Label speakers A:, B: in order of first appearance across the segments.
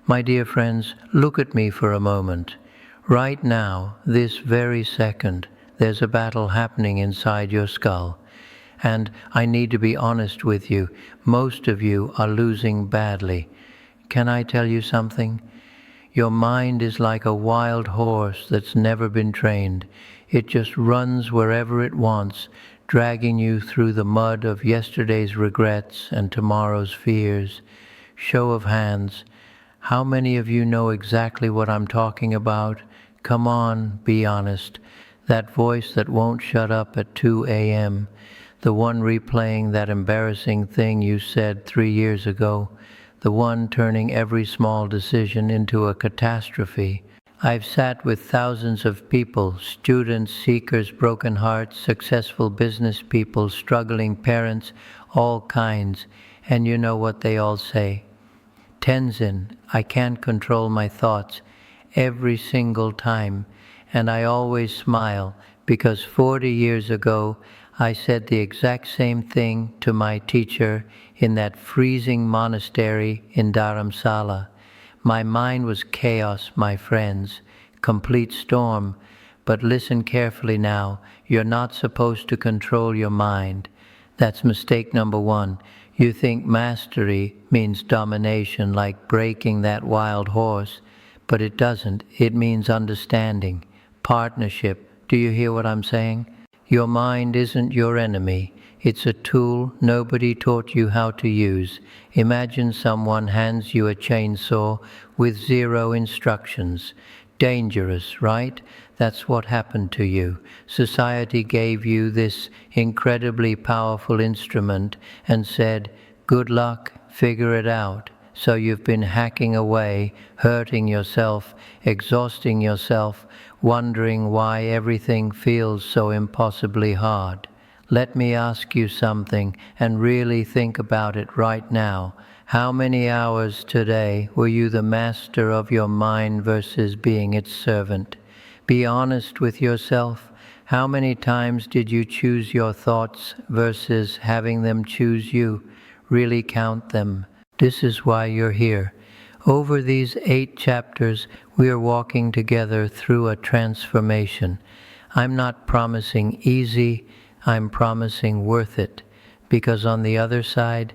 A: My dear friends, look at me for a moment. Right now, this very second, there's a battle happening inside your skull. And I need to be honest with you, most of you are losing badly. Can I tell you something? Your mind is like a wild horse that's never been trained. It just runs wherever it wants, dragging you through the mud of yesterday's regrets and tomorrow's fears. Show of hands. How many of you know exactly what I'm talking about? Come on, be honest. That voice that won't shut up at 2 a.m., the one replaying that embarrassing thing you said 3 years ago, the one turning every small decision into a catastrophe. I've sat with thousands of people, students, seekers, broken hearts, successful business people, struggling parents, all kinds, and you know what they all say. Tenzin, I can't control my thoughts every single time, and I always smile because 40 years ago I said the exact same thing to my teacher in that freezing monastery in Dharamsala. My mind was chaos, my friends, complete storm. But listen carefully now, you're not supposed to control your mind. That's mistake number one. You think mastery means domination, like breaking that wild horse, but it doesn't. It means understanding, partnership. Do you hear what I'm saying? Your mind isn't your enemy. It's a tool nobody taught you how to use. Imagine someone hands you a chainsaw with 0 instructions. Dangerous, right? That's what happened to you. Society gave you this incredibly powerful instrument and said, good luck, figure it out. So you've been hacking away, hurting yourself, exhausting yourself, wondering why everything feels so impossibly hard. Let me ask you something and really think about it right now. How many hours today were you the master of your mind versus being its servant? Be honest with yourself. How many times did you choose your thoughts versus having them choose you? Really count them. This is why you're here. Over these 8 chapters, we are walking together through a transformation. I'm not promising easy, I'm promising worth it. Because on the other side,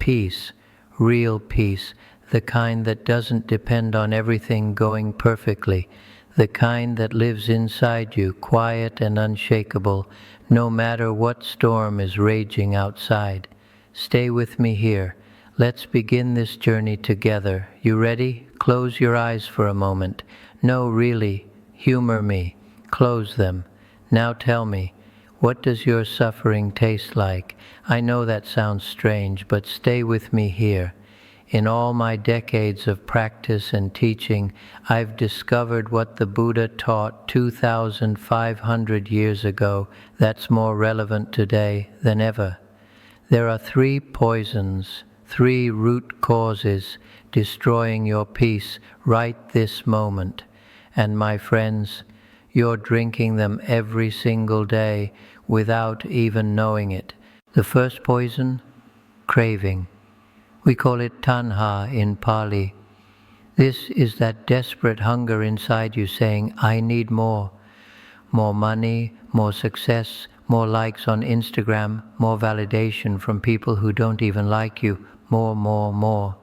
A: peace, real peace, the kind that doesn't depend on everything going perfectly, the kind that lives inside you, quiet and unshakable, no matter what storm is raging outside. Stay with me here. Let's begin this journey together. You ready? Close your eyes for a moment. No, really, humor me. Close them. Now tell me, what does your suffering taste like? I know that sounds strange, but stay with me here. In all my decades of practice and teaching, I've discovered what the Buddha taught 2,500 years ago that's more relevant today than ever. There are 3 poisons, 3 root causes destroying your peace right this moment. And my friends, you're drinking them every single day without even knowing it. The first poison, craving. We call it tanha in Pali. This is that desperate hunger inside you saying, I need more. More money, more success, more likes on Instagram, more validation from people who don't even like you. More, more, more.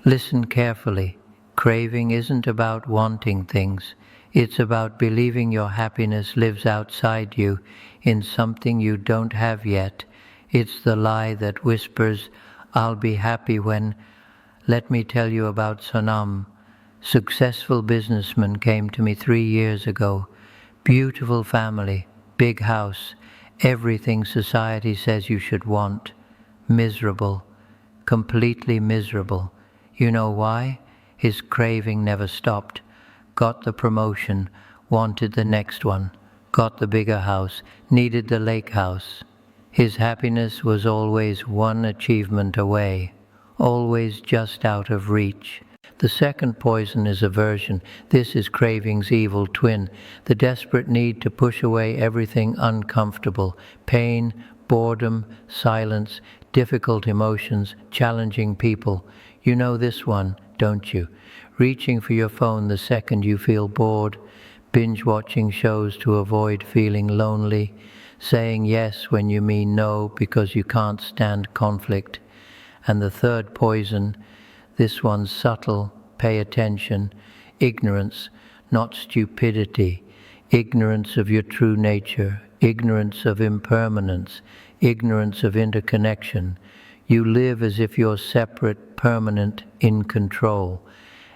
A: Listen carefully. Craving isn't about wanting things. It's about believing your happiness lives outside you in something you don't have yet. It's the lie that whispers, I'll be happy when. Let me tell you about Sonam. Successful businessman came to me 3 years ago. Beautiful family, big house, everything society says you should want. Miserable, completely miserable. You know why? His craving never stopped. Got the promotion, wanted the next one, got the bigger house, needed the lake house. His happiness was always one achievement away, always just out of reach. The second poison is aversion. This is craving's evil twin, the desperate need to push away everything uncomfortable, pain, boredom, silence, difficult emotions, challenging people. You know this one, don't you? Reaching for your phone the second you feel bored, binge watching shows to avoid feeling lonely, saying yes when you mean no because you can't stand conflict. And the third poison, this one's subtle, pay attention, ignorance, not stupidity, ignorance of your true nature, ignorance of impermanence, ignorance of interconnection. You live as if you're separate, permanent, in control.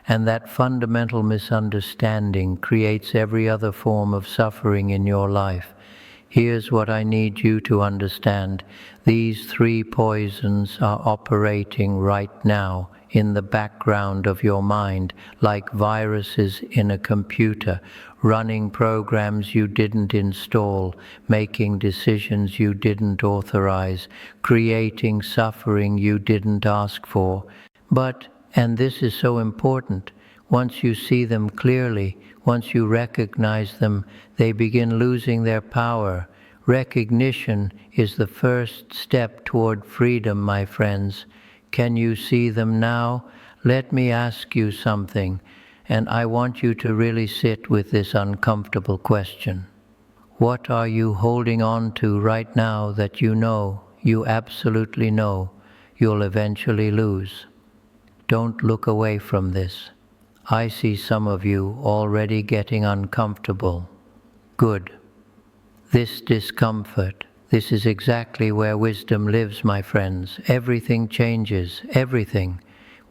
A: And that fundamental misunderstanding creates every other form of suffering in your life. Here's what I need you to understand. These three poisons are operating right now in the background of your mind, like viruses in a computer, running programs you didn't install, making decisions you didn't authorize, creating suffering you didn't ask for. But, and this is so important, once you see them clearly, once you recognize them, they begin losing their power. Recognition is the first step toward freedom, my friends. Can you see them now? Let me ask you something, and I want you to really sit with this uncomfortable question. What are you holding on to right now that you absolutely know, you'll eventually lose? Don't look away from this. I see some of you already getting uncomfortable. Good. This discomfort, this is exactly where wisdom lives, my friends. Everything changes, everything.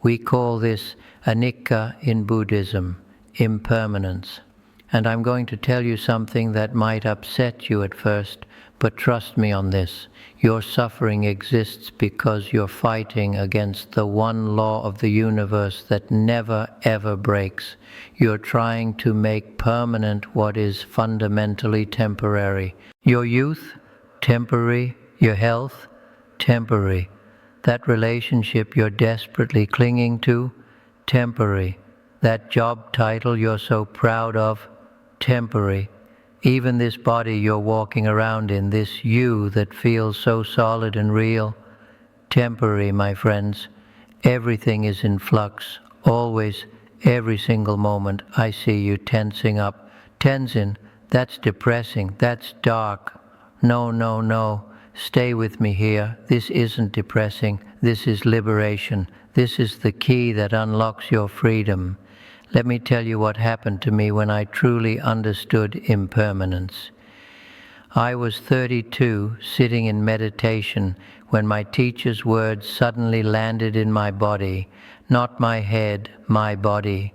A: We call this anicca in Buddhism, impermanence. And I'm going to tell you something that might upset you at first, but trust me on this. Your suffering exists because you're fighting against the one law of the universe that never ever breaks. You're trying to make permanent what is fundamentally temporary. Your youth, temporary. Your health, temporary. That relationship you're desperately clinging to, temporary. That job title you're so proud of, temporary. Even this body you're walking around in, this you that feels so solid and real, temporary, my friends. Everything is in flux, always, every single moment. I see you tensing up. Tenzin, that's depressing, that's dark. No, no, no. Stay with me here. This isn't depressing. This is liberation. This is the key that unlocks your freedom. Let me tell you what happened to me when I truly understood impermanence. I was 32, sitting in meditation, when my teacher's words suddenly landed in my body, not my head, my body.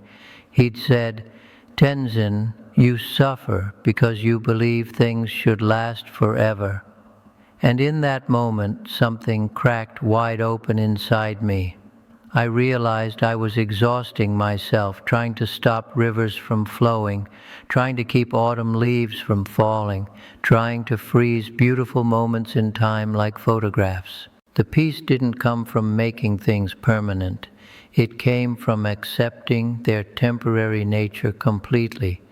A: He'd said, "Tenzin, you suffer because you believe things should last forever." And in that moment, something cracked wide open inside me. I realized I was exhausting myself, trying to stop rivers from flowing, trying to keep autumn leaves from falling, trying to freeze beautiful moments in time like photographs. The peace didn't come from making things permanent. It came from accepting their temporary nature completely.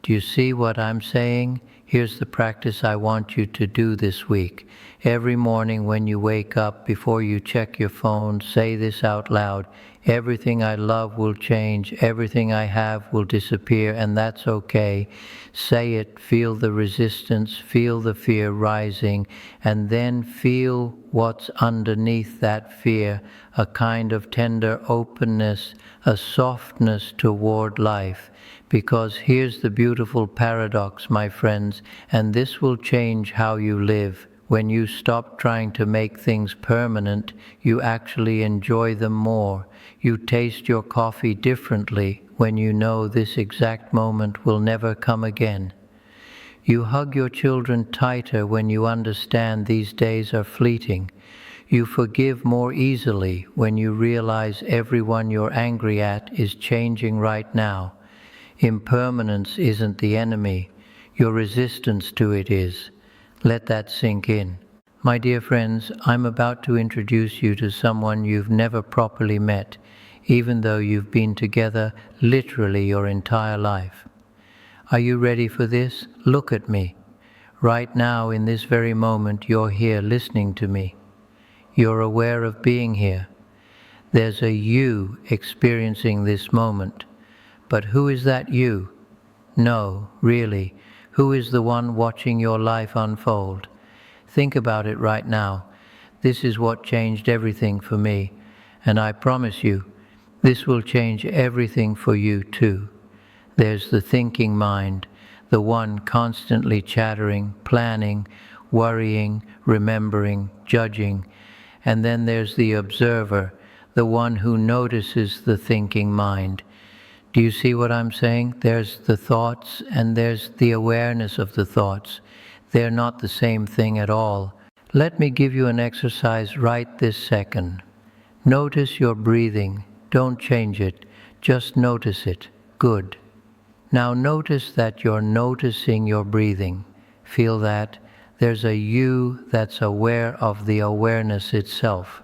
A: Do you see what I'm saying? Here's the practice I want you to do this week. Every morning when you wake up, before you check your phone, say this out loud. Everything I love will change, everything I have will disappear, and that's okay. Say it, feel the resistance, feel the fear rising, and then feel what's underneath that fear, a kind of tender openness, a softness toward life. Because here's the beautiful paradox, my friends, and this will change how you live. When you stop trying to make things permanent, you actually enjoy them more. You taste your coffee differently when you know this exact moment will never come again. You hug your children tighter when you understand these days are fleeting. You forgive more easily when you realize everyone you're angry at is changing right now. Impermanence isn't the enemy. Your resistance to it is. Let that sink in. My dear friends, I'm about to introduce you to someone you've never properly met, even though you've been together literally your entire life. Are you ready for this? Look at me. Right now, in this very moment, you're here listening to me. You're aware of being here. There's a you experiencing this moment. But who is that you? No, really, who is the one watching your life unfold? Think about it right now. This is what changed everything for me, and I promise you, this will change everything for you too. There's the thinking mind, the one constantly chattering, planning, worrying, remembering, judging. And then there's the observer, the one who notices the thinking mind. Do you see what I'm saying? There's the thoughts and there's the awareness of the thoughts. They're not the same thing at all. Let me give you an exercise right this second. Notice your breathing. Don't change it. Just notice it. Good. Now notice that you're noticing your breathing. Feel that? There's a you that's aware of the awareness itself.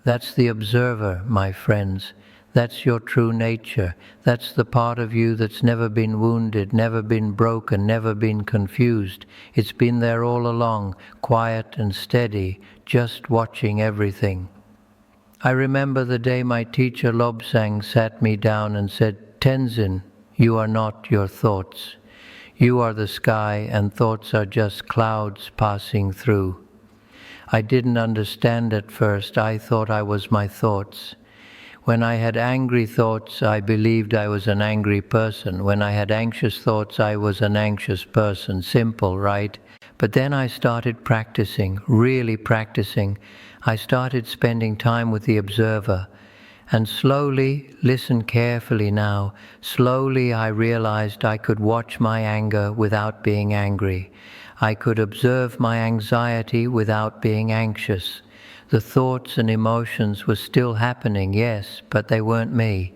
A: That's the observer, my friends. That's your true nature. That's the part of you that's never been wounded, never been broken, never been confused. It's been there all along, quiet and steady, just watching everything. I remember the day my teacher Lobsang sat me down and said, "Tenzin, you are not your thoughts. You are the sky and thoughts are just clouds passing through." I didn't understand at first. I thought I was my thoughts. When I had angry thoughts, I believed I was an angry person. When I had anxious thoughts, I was an anxious person. Simple, right? But then I started practicing, really practicing. I started spending time with the observer. And slowly, listen carefully now, slowly I realized I could watch my anger without being angry. I could observe my anxiety without being anxious. The thoughts and emotions were still happening, yes, but they weren't me.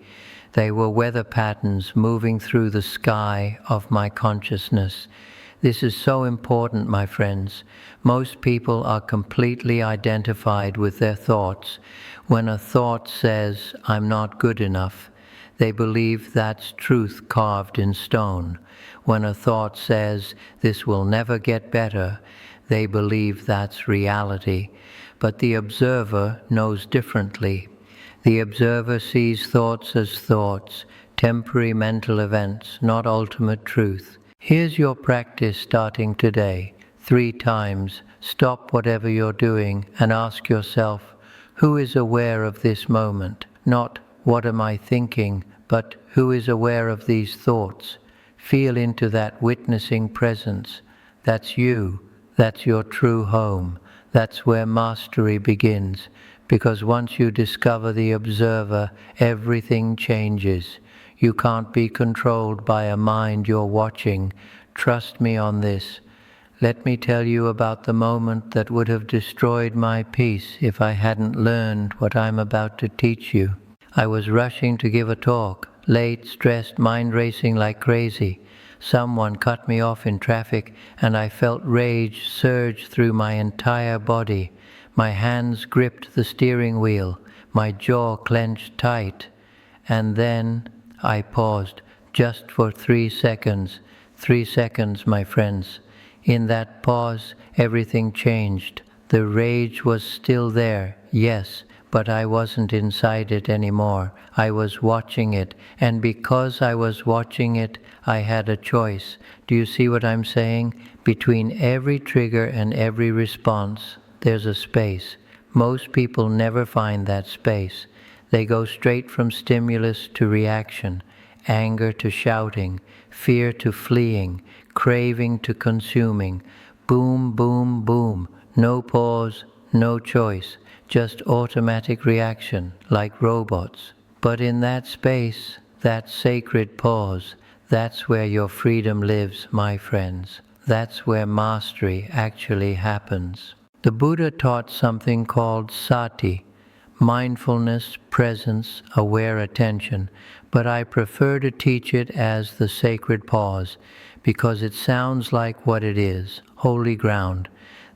A: They were weather patterns moving through the sky of my consciousness. This is so important, my friends. Most people are completely identified with their thoughts. When a thought says, "I'm not good enough," they believe that's truth carved in stone. When a thought says, "This will never get better," they believe that's reality. But the observer knows differently. The observer sees thoughts as thoughts, temporary mental events, not ultimate truth. Here's your practice starting today. 3 times, stop whatever you're doing and ask yourself, who is aware of this moment? Not, what am I thinking, but who is aware of these thoughts? Feel into that witnessing presence. That's you. That's your true home. That's where mastery begins. Because once you discover the observer, everything changes. You can't be controlled by a mind you're watching. Trust me on this. Let me tell you about the moment that would have destroyed my peace if I hadn't learned what I'm about to teach you. I was rushing to give a talk, late, stressed, mind racing like crazy. Someone cut me off in traffic, and I felt rage surge through my entire body. My hands gripped the steering wheel, my jaw clenched tight. And then I paused, just for 3 seconds. 3 seconds, my friends. In that pause, everything changed. The rage was still there, yes, but I wasn't inside it anymore. I was watching it, and because I was watching it, I had a choice. Do you see what I'm saying? Between every trigger and every response, there's a space. Most people never find that space. They go straight from stimulus to reaction, anger to shouting, fear to fleeing, craving to consuming. Boom, boom, boom. No pause, no choice. Just automatic reaction, like robots. But in that space, that sacred pause, that's where your freedom lives, my friends. That's where mastery actually happens. The Buddha taught something called sati, mindfulness, presence, aware attention, but I prefer to teach it as the sacred pause because it sounds like what it is, holy ground.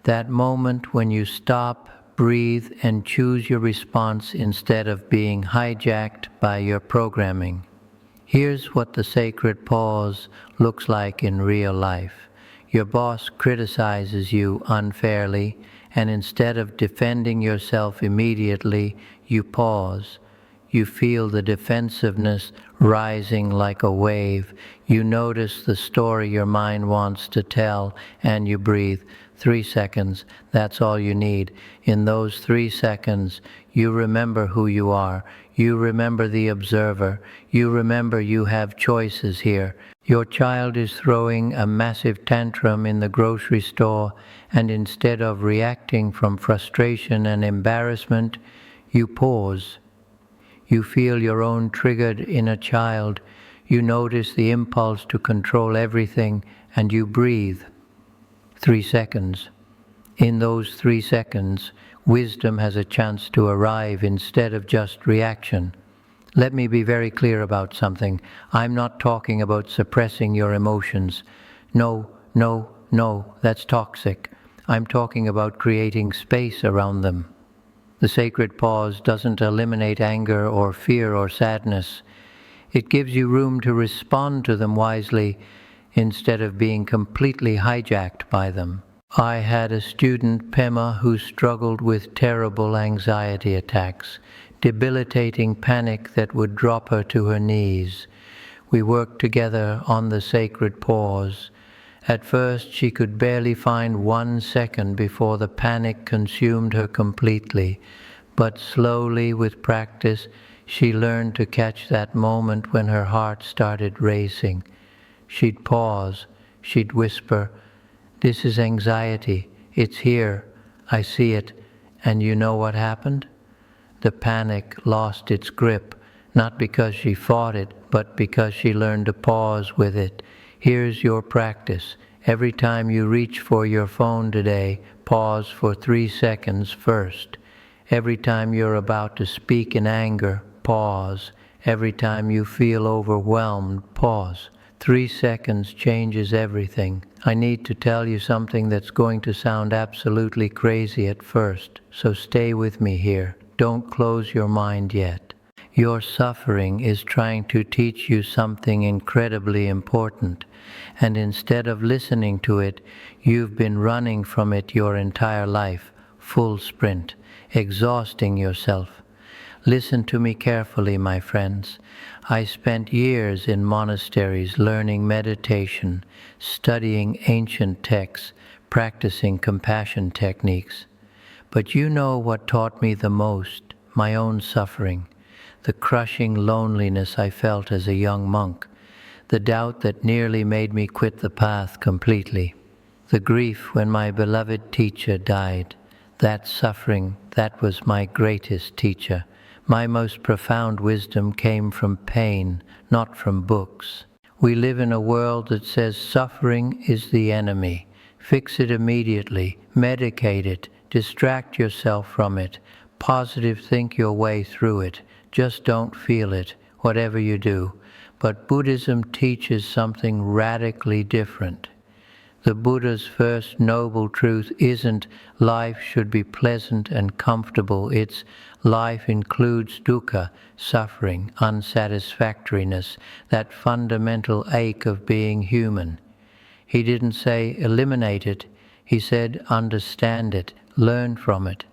A: That moment when you stop, breathe, and choose your response instead of being hijacked by your programming. Here's what the sacred pause looks like in real life. Your boss criticizes you unfairly, and instead of defending yourself immediately, You pause. You feel the defensiveness rising like a wave. You notice the story your mind wants to tell, and you breathe. 3 seconds, that's all you need. In those 3 seconds, you remember who you are. You remember the observer. You remember you have choices here. Your child is throwing a massive tantrum in the grocery store, and instead of reacting from frustration and embarrassment, you pause. You feel your own triggered inner child. You notice the impulse to control everything, and you breathe. 3 seconds. In those 3 seconds, wisdom has a chance to arrive instead of just reaction. Let me be very clear about something. I'm not talking about suppressing your emotions. No, no, no, that's toxic. I'm talking about creating space around them. The sacred pause doesn't eliminate anger or fear or sadness. It gives you room to respond to them wisely instead of being completely hijacked by them. I had a student, Pema, who struggled with terrible anxiety attacks, debilitating panic that would drop her to her knees. We worked together on the sacred pause. At first, she could barely find 1 second before the panic consumed her completely. But slowly, with practice, she learned to catch that moment when her heart started racing. She'd pause. She'd whisper, "This is anxiety. It's here. I see it." And you know what happened? The panic lost its grip, not because she fought it, but because she learned to pause with it. Here's your practice. Every time you reach for your phone today, pause for 3 seconds first. Every time you're about to speak in anger, pause. Every time you feel overwhelmed, pause. 3 seconds changes everything. I need to tell you something that's going to sound absolutely crazy at first, so stay with me here. Don't close your mind yet. Your suffering is trying to teach you something incredibly important, and instead of listening to it, you've been running from it your entire life, full sprint, exhausting yourself. Listen to me carefully, my friends. I spent years in monasteries learning meditation, studying ancient texts, practicing compassion techniques. But you know what taught me the most? My own suffering. The crushing loneliness I felt as a young monk, the doubt that nearly made me quit the path completely, the grief when my beloved teacher died. That suffering, that was my greatest teacher. My most profound wisdom came from pain, not from books. We live in a world that says suffering is the enemy. Fix it immediately, medicate it, distract yourself from it, positive think your way through it. Just don't feel it, whatever you do. But Buddhism teaches something radically different. The Buddha's first noble truth isn't life should be pleasant and comfortable. It's life includes dukkha, suffering, unsatisfactoriness, that fundamental ache of being human. He didn't say eliminate it. He said understand it, learn from it.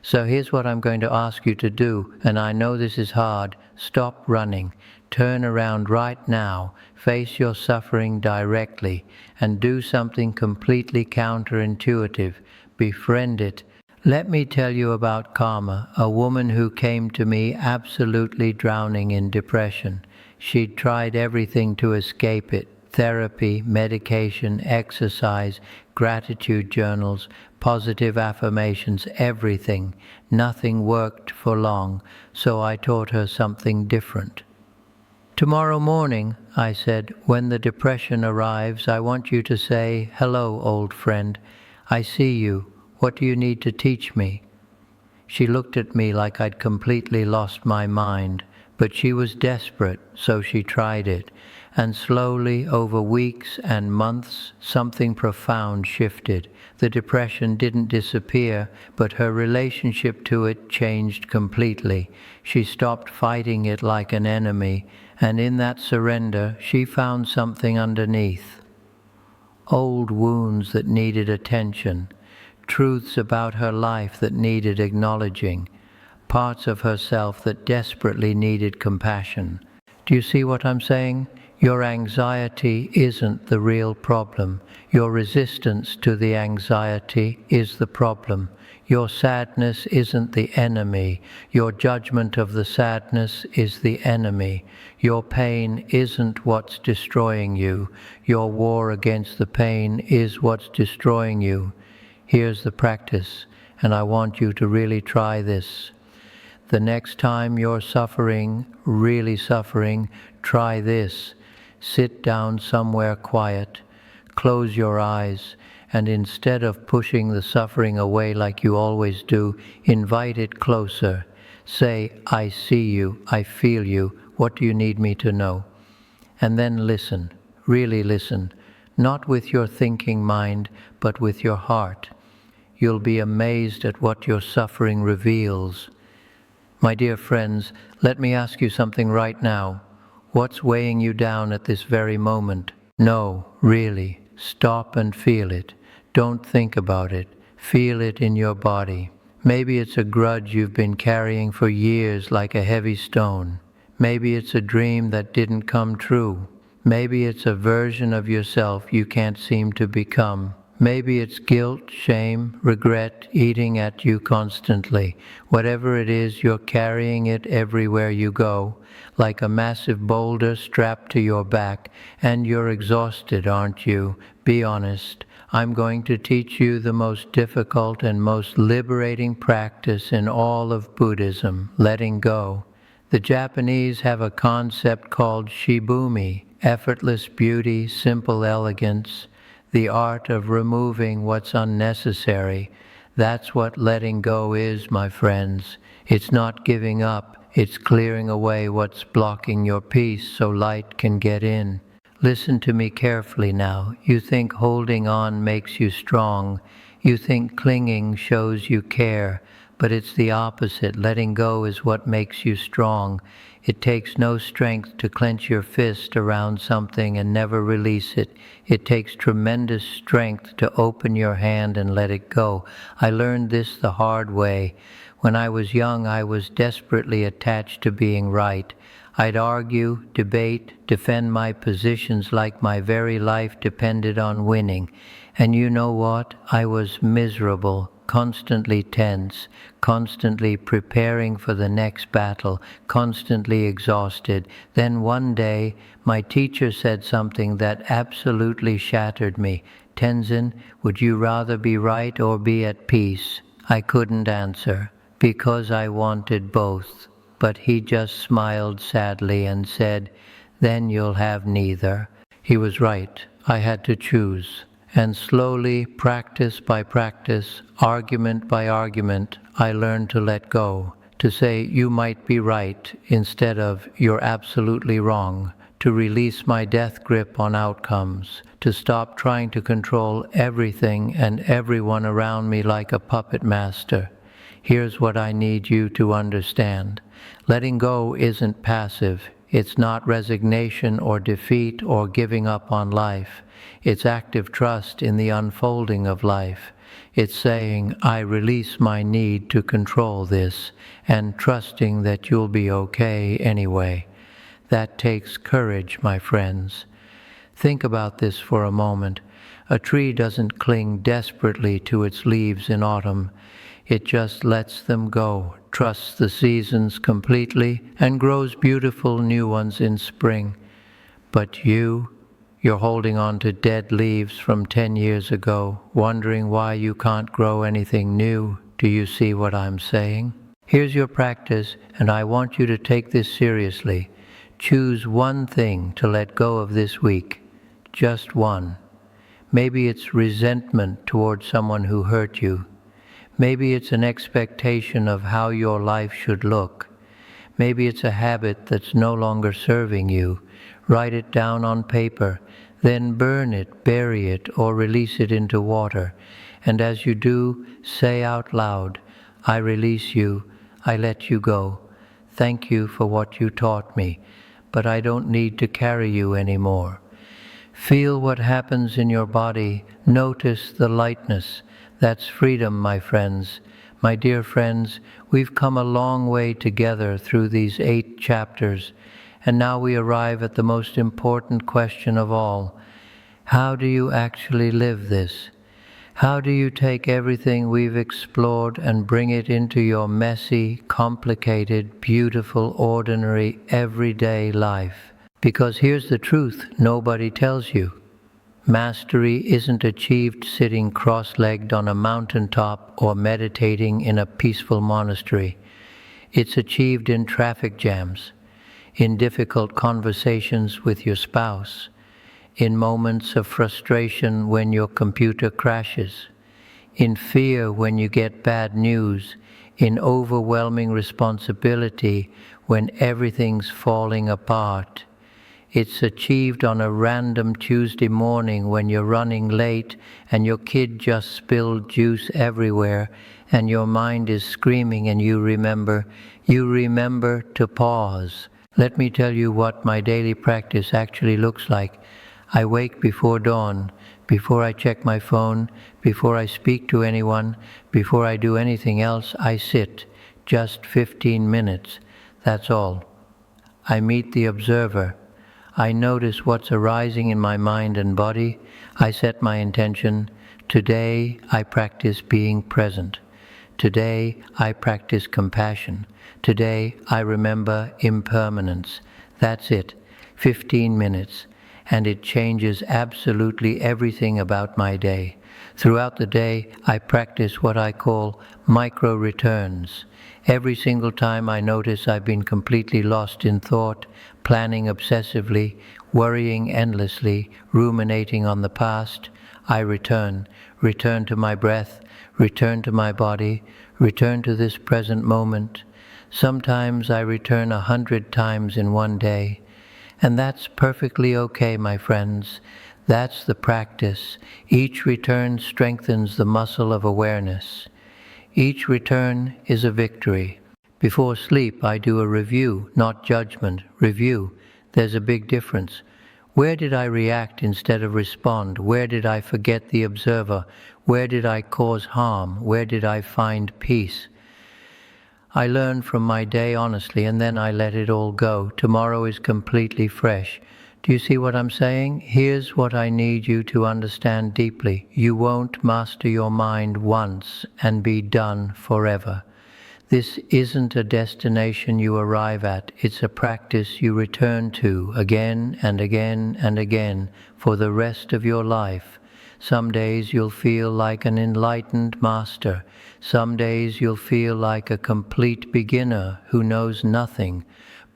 A: So here's what I'm going to ask you to do, and I know this is hard. Stop running. Turn around right now. Face your suffering directly and do something completely counterintuitive. Befriend it. Let me tell you about Karma, a woman who came to me absolutely drowning in depression. She'd tried everything to escape it. Therapy, medication, exercise, gratitude journals, positive affirmations, everything. Nothing worked for long, so I taught her something different. Tomorrow morning, I said, when the depression arrives, I want you to say, "Hello, old friend. I see you. What do you need to teach me?" She looked at me like I'd completely lost my mind, but she was desperate, so she tried it. And slowly, over weeks and months, something profound shifted. The depression didn't disappear, but her relationship to it changed completely. She stopped fighting it like an enemy, and in that surrender, she found something underneath. Old wounds that needed attention, truths about her life that needed acknowledging, parts of herself that desperately needed compassion. Do you see what I'm saying? Your anxiety isn't the real problem. Your resistance to the anxiety is the problem. Your sadness isn't the enemy. Your judgment of the sadness is the enemy. Your pain isn't what's destroying you. Your war against the pain is what's destroying you. Here's the practice, and I want you to really try this. The next time you're suffering, really suffering, try this. Sit down somewhere quiet, close your eyes, and instead of pushing the suffering away like you always do, invite it closer. Say, I see you, I feel you, what do you need me to know? And then listen, really listen, not with your thinking mind, but with your heart. You'll be amazed at what your suffering reveals. My dear friends, let me ask you something right now. What's weighing you down at this very moment? No, really. Stop and feel it. Don't think about it. Feel it in your body. Maybe it's a grudge you've been carrying for years like a heavy stone. Maybe it's a dream that didn't come true. Maybe it's a version of yourself you can't seem to become. Maybe it's guilt, shame, regret eating at you constantly. Whatever it is, you're carrying it everywhere you go, like a massive boulder strapped to your back, and you're exhausted, aren't you? Be honest. I'm going to teach you the most difficult and most liberating practice in all of Buddhism, letting go. The Japanese have a concept called shibumi, effortless beauty, simple elegance, the art of removing what's unnecessary. That's what letting go is, my friends. It's not giving up, it's clearing away what's blocking your peace so light can get in. Listen to me carefully now. You think holding on makes you strong. You think clinging shows you care. But it's the opposite. Letting go is what makes you strong. It takes no strength to clench your fist around something and never release it. It takes tremendous strength to open your hand and let it go. I learned this the hard way. When I was young, I was desperately attached to being right. I'd argue, debate, defend my positions like my very life depended on winning. And you know what? I was miserable, constantly tense, constantly preparing for the next battle, constantly exhausted. Then one day, my teacher said something that absolutely shattered me. Tenzin, would you rather be right or be at peace? I couldn't answer, because I wanted both. But he just smiled sadly and said, then you'll have neither. He was right. I had to choose. And slowly, practice by practice, argument by argument, I learned to let go, to say you might be right instead of you're absolutely wrong, to release my death grip on outcomes, to stop trying to control everything and everyone around me like a puppet master. Here's what I need you to understand. Letting go isn't passive. It's not resignation or defeat or giving up on life. It's active trust in the unfolding of life. It's saying, I release my need to control this, and trusting that you'll be okay anyway. That takes courage, my friends. Think about this for a moment. A tree doesn't cling desperately to its leaves in autumn. It just lets them go, trusts the seasons completely, and grows beautiful new ones in spring. But you're holding on to dead leaves from 10 years ago, wondering why you can't grow anything new. Do you see what I'm saying? Here's your practice, and I want you to take this seriously. Choose one thing to let go of this week. Just one. Maybe it's resentment toward someone who hurt you. Maybe it's an expectation of how your life should look. Maybe it's a habit that's no longer serving you. Write it down on paper, then burn it, bury it, or release it into water. And as you do, say out loud, I release you, I let you go. Thank you for what you taught me, but I don't need to carry you anymore. Feel what happens in your body. Notice the lightness. That's freedom, my friends. My dear friends, we've come a long way together through these 8 chapters, and now we arrive at the most important question of all. How do you actually live this? How do you take everything we've explored and bring it into your messy, complicated, beautiful, ordinary, everyday life? Because here's the truth nobody tells you. Mastery isn't achieved sitting cross-legged on a mountaintop or meditating in a peaceful monastery. It's achieved in traffic jams, in difficult conversations with your spouse, in moments of frustration when your computer crashes, in fear when you get bad news, in overwhelming responsibility when everything's falling apart. It's achieved on a random Tuesday morning when you're running late and your kid just spilled juice everywhere and your mind is screaming and you remember to pause. Let me tell you what my daily practice actually looks like. I wake before dawn, before I check my phone, before I speak to anyone, before I do anything else, I sit. Just 15 minutes. That's all. I meet the observer. I notice what's arising in my mind and body. I set my intention. Today I practice being present. Today I practice compassion. Today I remember impermanence. That's it. 15 minutes. And it changes absolutely everything about my day. Throughout the day, I practice what I call micro returns. Every single time I notice I've been completely lost in thought, planning obsessively, worrying endlessly, ruminating on the past, I return to my breath, return to my body, return to this present moment. Sometimes I return 100 times in one day. And that's perfectly okay, my friends. That's the practice. Each return strengthens the muscle of awareness. Each return is a victory. Before sleep, I do a review, not judgment. Review. There's a big difference. Where did I react instead of respond? Where did I forget the observer? Where did I cause harm? Where did I find peace? I learn from my day honestly, and then I let it all go. Tomorrow is completely fresh. Do you see what I'm saying? Here's what I need you to understand deeply. You won't master your mind once and be done forever. This isn't a destination you arrive at. It's a practice you return to again and again and again for the rest of your life. Some days you'll feel like an enlightened master. Some days you'll feel like a complete beginner who knows nothing.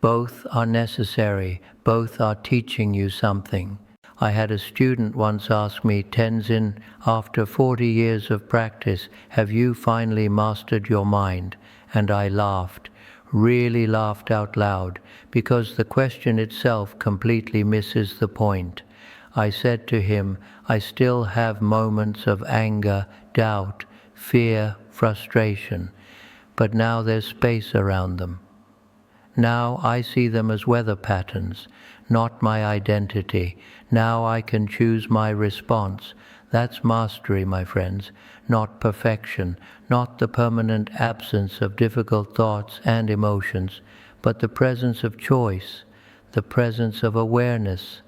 A: Both are necessary. Both are teaching you something. I had a student once ask me, Tenzin, after 40 years of practice, have you finally mastered your mind? And I laughed, really laughed out loud, because the question itself completely misses the point. I said to him, I still have moments of anger, doubt, fear, frustration, but now there's space around them. Now I see them as weather patterns, not my identity. Now I can choose my response. That's mastery, my friends, not perfection, not the permanent absence of difficult thoughts and emotions, but the presence of choice, the presence of awareness,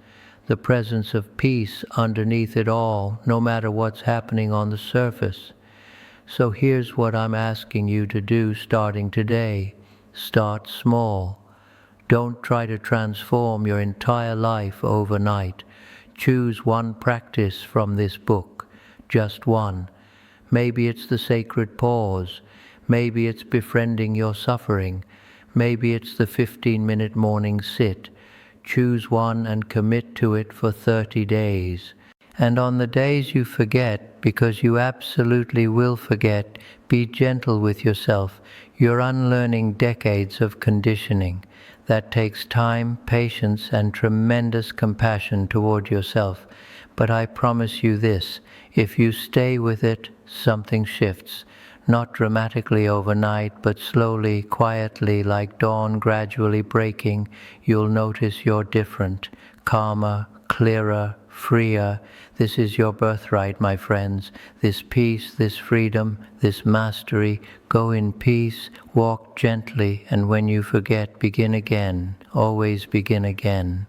A: the presence of peace underneath it all, no matter what's happening on the surface. So here's what I'm asking you to do starting today. Start small. Don't try to transform your entire life overnight. Choose one practice from this book, just one. Maybe it's the sacred pause. Maybe it's befriending your suffering. Maybe it's the 15-minute morning sit. Choose one and commit to it for 30 days. And on the days you forget, because you absolutely will forget, be gentle with yourself. You're unlearning decades of conditioning. That takes time, patience, and tremendous compassion toward yourself. But I promise you this, if you stay with it, something shifts. Not dramatically overnight, but slowly, quietly, like dawn gradually breaking, you'll notice you're different, calmer, clearer, freer. This is your birthright, my friends. This peace, this freedom, this mastery. Go in peace, walk gently, and when you forget, begin again. Always begin again.